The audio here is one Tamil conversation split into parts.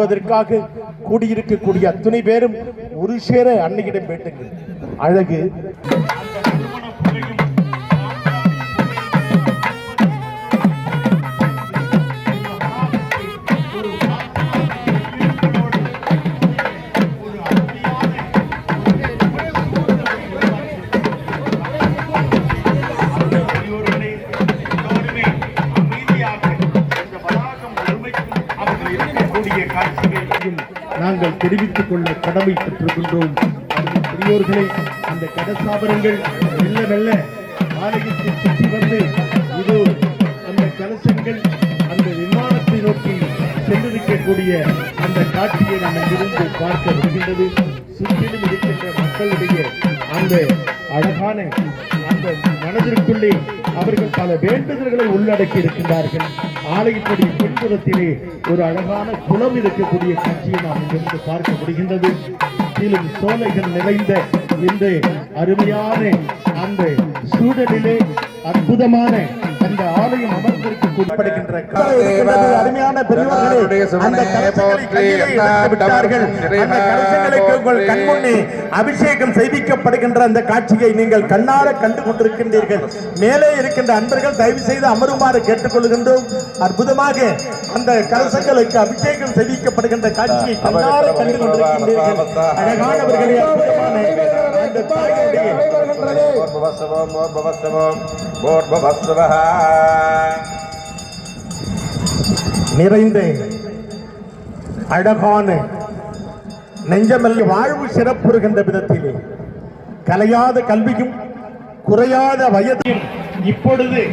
அதற்காக கூடியிருக்கக்கூடிய அத்துணை பேரும் ஒரு சேர அன்னையிடம் வேண்டுங்கள். அழகு நாங்கள் தெரிவித்துக் கொள்ள கடமை பெற்றிருக்கின்றோம். பெரியோர்களே, அந்த கடசாபரங்கள் மெல்ல மெல்ல ஆலயத்தை சுற்றி வந்து இதோ அந்த கலசங்கள் அந்த விமானத்தை நோக்கி சென்றிருக்கக்கூடிய அந்த காட்சியை நாம் இங்கிருந்து பார்க்க வருகின்றது. சுற்றிலும் இருக்கின்ற மக்களுடைய அந்த அழகான அந்த மனதிற்குள்ளே அவர்கள் பல வேண்டுதல்களை உள்ளடக்கி இருக்கின்றார்கள். ஆலயத்துடைய பின்புறத்திலே ஒரு அழகான குளம் இருக்கக்கூடிய காட்சியை நாம் இங்கிருந்து பார்க்க முடிகின்றது. கீழும் சோலைகள் நிறைந்த இந்த அருமையான அந்த சூழலிலே அற்புதமான அந்த ஆலயம் அமர்ந்திருக்கப்படுகின்ற அருமையான பெரியவர்களே, அந்த கலசங்களுக்கு உங்கள் கண்முன்னே அபிஷேகம் செய்விக்கப்படுகின்ற அந்த காட்சியை நீங்கள் கண்ணார கண்டு கொண்டிருக்கின்றீர்கள். மேலே இருக்கின்ற அன்பர்கள் தயவு செய்து அமருமாறு கேட்டுக்கொள்கின்றோம். அற்புதமாக அந்த கலசங்களுக்கு அபிஷேகம் செய்விக்கப்படுகின்ற காட்சியை கண்ணார கண்டு கொண்டிருக்கின்றீர்கள். அழகானவர்களே, அற்புதமான அந்த தாயுடைய நிறைந்த அழகான நெஞ்சமல்ல வாழ்வு சிறப்புறுகின்ற விதத்திலே கலையாத கல்வியும் குறையாத வயதையும் இப்பொழுது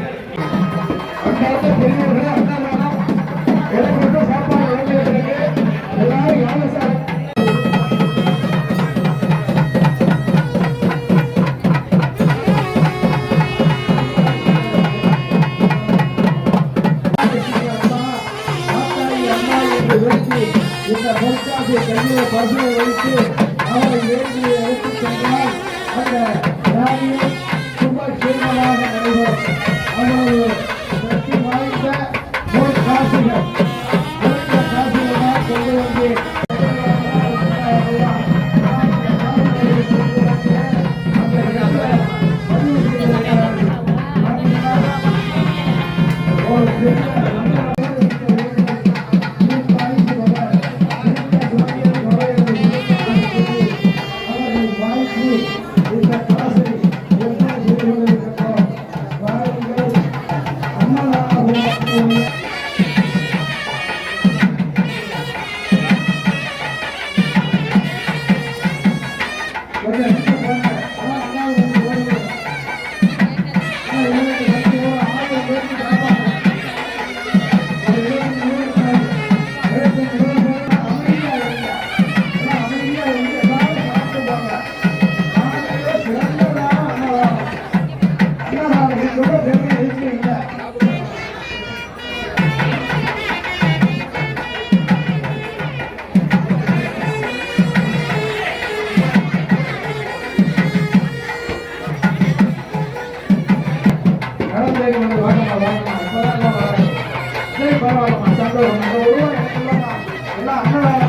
இந்த பொற்காசிய கையில பசுவை வைத்து அவரை வேண்டிய எடுத்துச் சென்றால் அந்த காரியம் சுப சீர்மமாக நடைபெறும். அவ்வளவு சக்தி வாய்ந்த பொற்காசிகள் காசிகளாக கொண்டு வந்து பரவாயில்ல